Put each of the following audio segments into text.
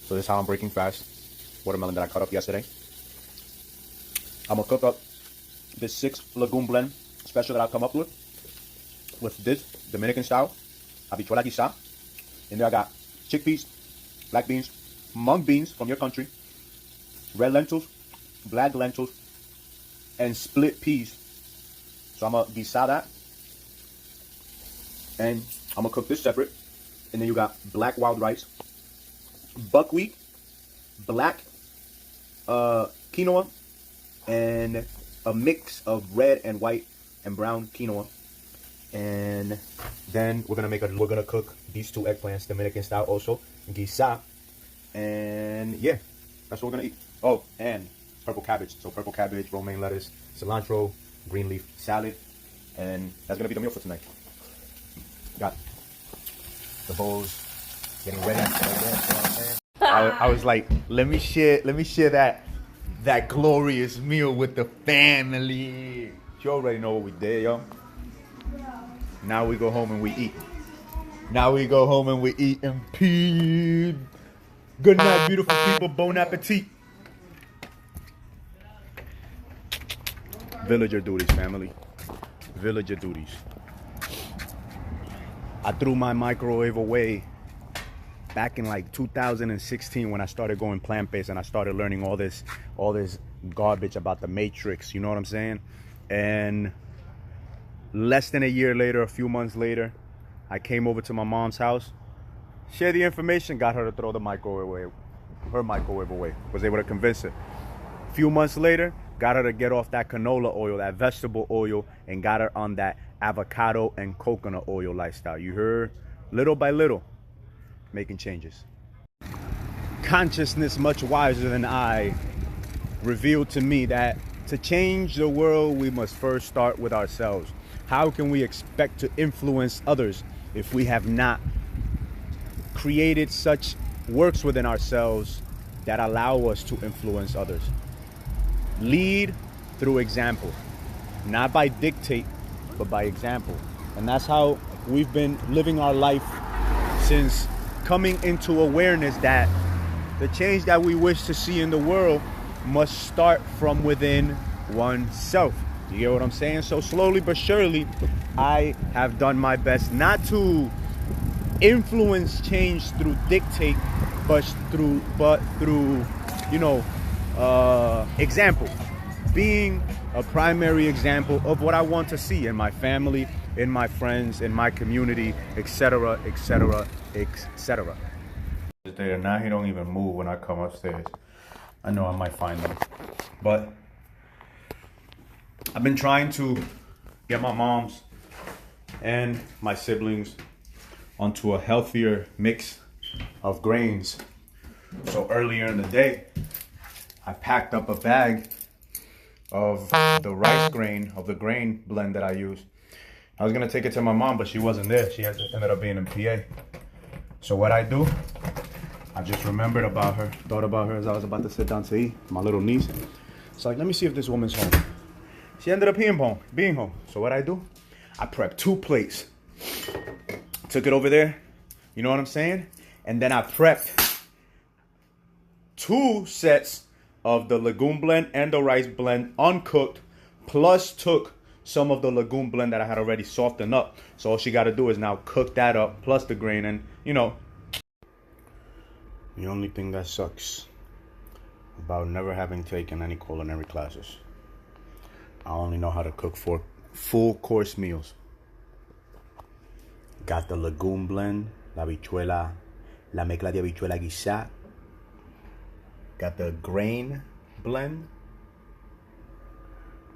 So this is how I'm breaking fast. Watermelon that I cut up yesterday. I'm gonna cook up this 6 legume blend special that I've come up with this Dominican style habichuela guisada. In there I got chickpeas, black beans, mung beans from your country, red lentils, black lentils, and split peas. So I'm gonna guisar that, and I'm gonna cook this separate. And then you got black wild rice, buckwheat, black quinoa, and a mix of red and white and brown quinoa. And then we're gonna cook these 2 eggplants Dominican style also, guisa. And yeah, that's what we're gonna eat. Oh, and purple cabbage. So purple cabbage, romaine lettuce, cilantro, green leaf salad, and that's gonna be the meal for tonight. Got the bowls getting ready. I was like, let me share that glorious meal with the family. You already know what we did, yo. Now we go home and we eat. Now we go home and we eat in peace. Good night, beautiful people. Bon appetit. Villager duties, family. Villager duties. I threw my microwave away back in like 2016 when I started going plant-based and I started learning all this garbage about the matrix, you know what I'm saying? And less than a year later, a few months later, I came over to my mom's house, shared the information, got her to throw her microwave away, was able to convince her. A few months later, got her to get off that canola oil, that vegetable oil, and got her on that avocado and coconut oil lifestyle. You heard? Little by little, making changes. Consciousness much wiser than I revealed to me that to change the world, we must first start with ourselves. How can we expect to influence others if we have not created such works within ourselves that allow us to influence others? Lead through example, not by dictate, but by example. And that's how we've been living our life since coming into awareness that the change that we wish to see in the world must start from within oneself. You get what I'm saying? So slowly but surely, I have done my best not to influence change through dictate, but through example. Being a primary example of what I want to see in my family, in my friends, in my community, etc., etc., etc. There, now he don't even move when I come upstairs. I know I might find him, but I've been trying to get my moms and my siblings onto a healthier mix of grains. So earlier in the day, I packed up a bag of the rice grain, of the grain blend that I use. I was gonna take it to my mom, but she wasn't there. She ended up being in PA. So what I do, I just remembered about her, thought about her as I was about to sit down to eat, my little niece. It's like, let me see if this woman's home. She ended up being home. So what I do, I prep 2 plates. Took it over there, you know what I'm saying? And then I prepped 2 sets of the legume blend and the rice blend uncooked, plus took some of the legume blend that I had already softened up. So all she got to do is now cook that up, plus the grain, and you know. The only thing that sucks about never having taken any culinary classes, I only know how to cook for full course meals. Got the legume blend, la mezcla de habichuela guisada. Got the grain blend.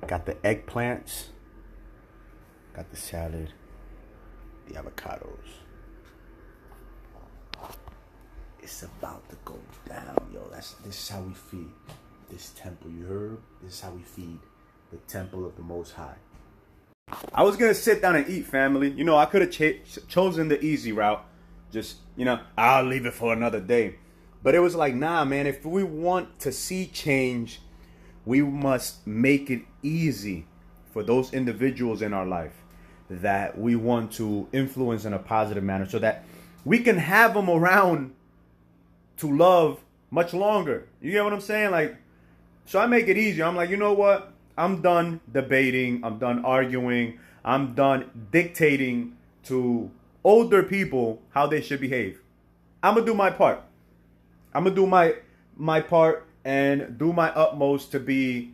Got the eggplants. Got the salad, the avocados. It's about to go down, yo. This is how we feed this temple, you heard? This is how we feed the temple of the Most High. I was gonna sit down and eat, family. You know, I could have chosen the easy route. Just, you know, I'll leave it for another day. But it was like, nah, man, if we want to see change, we must make it easy for those individuals in our life that we want to influence in a positive manner so that we can have them around to love much longer. You get what I'm saying? Like, so I make it easier. I'm like, you know what? I'm done debating. I'm done arguing. I'm done dictating to older people how they should behave. I'm gonna do my part. I'm gonna do my part and do my utmost to be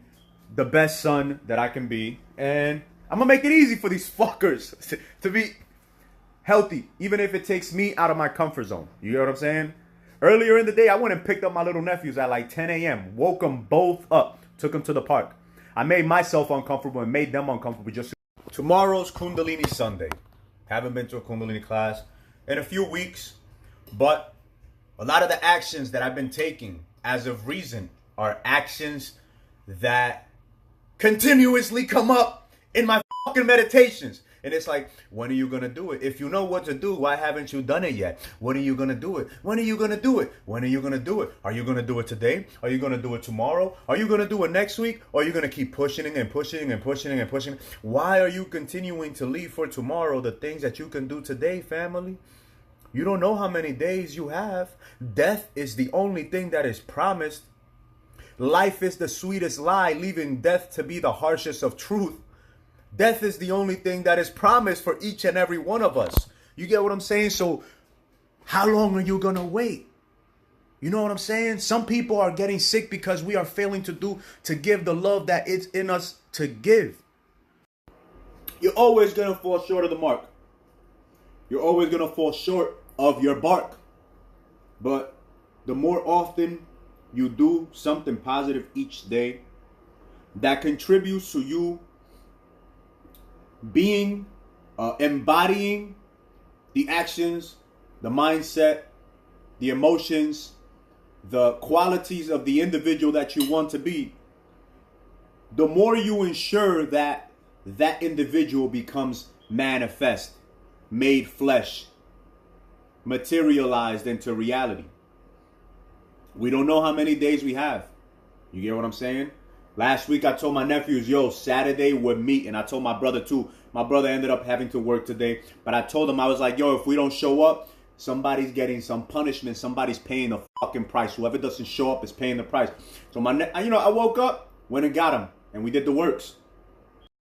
the best son that I can be. And I'm gonna make it easy for these fuckers to be healthy, even if it takes me out of my comfort zone. You know what I'm saying? Earlier in the day, I went and picked up my little nephews at like 10 a.m. Woke them both up. Took them to the park. I made myself uncomfortable and made them uncomfortable. Just tomorrow's Kundalini Sunday. Haven't been to a Kundalini class in a few weeks. But a lot of the actions that I've been taking as of recent are actions that continuously come up in my fucking meditations. And it's like, when are you going to do it? If you know what to do, why haven't you done it yet? When are you going to do it? When are you going to do it? When are you going to do it? Are you going to do it today? Are you going to do it tomorrow? Are you going to do it next week? Or are you going to keep pushing and pushing and pushing and pushing? Why are you continuing to leave for tomorrow the things that you can do today, family? You don't know how many days you have. Death is the only thing that is promised. Life is the sweetest lie, leaving death to be the harshest of truth. Death is the only thing that is promised for each and every one of us. You get what I'm saying? So how long are you going to wait? You know what I'm saying? Some people are getting sick because we are failing to give the love that it's in us to give. You're always going to fall short of the mark. You're always going to fall short of your bark. But the more often you do something positive each day that contributes to you being, embodying the actions, the mindset, the emotions, the qualities of the individual that you want to be, the more you ensure that that individual becomes manifest, made flesh, materialized into reality. We don't know how many days we have. You get what I'm saying? Last week I told my nephews, yo, Saturday we're meeting. I told my brother too. My brother ended up having to work today. But I told him, I was like, yo, if we don't show up, somebody's getting some punishment. Somebody's paying the fucking price. Whoever doesn't show up is paying the price. So I woke up, went and got him. And we did the works.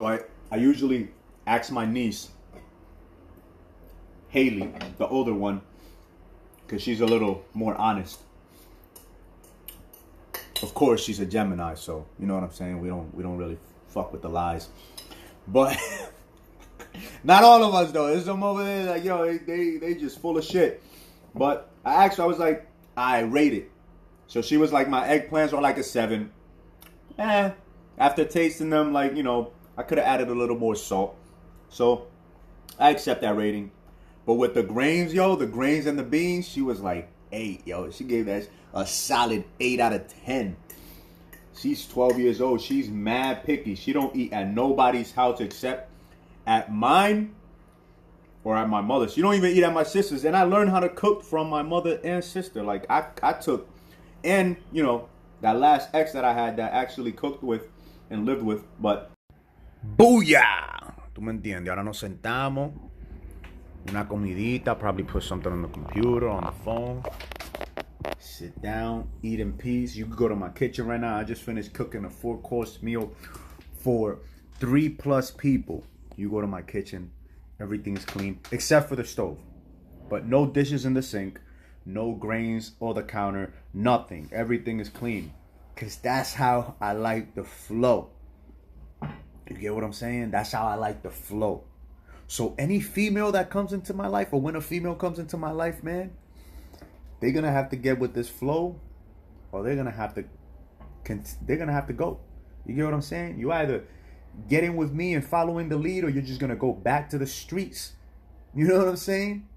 So I usually ask my niece, Haley, the older one, because she's a little more honest. Of course, she's a Gemini, so you know what I'm saying. We don't really fuck with the lies, but not all of us though. There's some over there like, yo, they just full of shit. But I was like, I rate it. So she was like, my eggplants are like a 7. After tasting them, like, you know, I could have added a little more salt. So I accept that rating. But with the grains, the grains and the beans, she was like 8, yo. She gave that a solid 8 out of 10. She's 12 years old. She's mad picky. She don't eat at nobody's house except at mine or at my mother's. She don't even eat at my sister's. And I learned how to cook from my mother and sister. Like I took, and you know, that last ex that I had that actually cooked with and lived with. But booyah! Tú me entiendes. Ahora nos sentamos. Una comidita. Probably put something on the computer, on the phone. Sit down, eat in peace. You can go to my kitchen right now. I just finished cooking a 4-course meal for 3+ people. You go to my kitchen, everything's clean except for the stove. But no dishes in the sink, no grains on the counter, nothing. Everything is clean. Because that's how I like the flow. You get what I'm saying? That's how I like the flow. So any female that comes into my life, or when a female comes into my life, man, they're gonna have to get with this flow, or they're gonna have to go. You get what I'm saying? You either get in with me and following the lead, or you're just gonna go back to the streets. You know what I'm saying?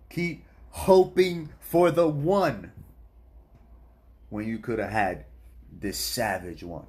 Keep hoping for the one when you could have had this savage one.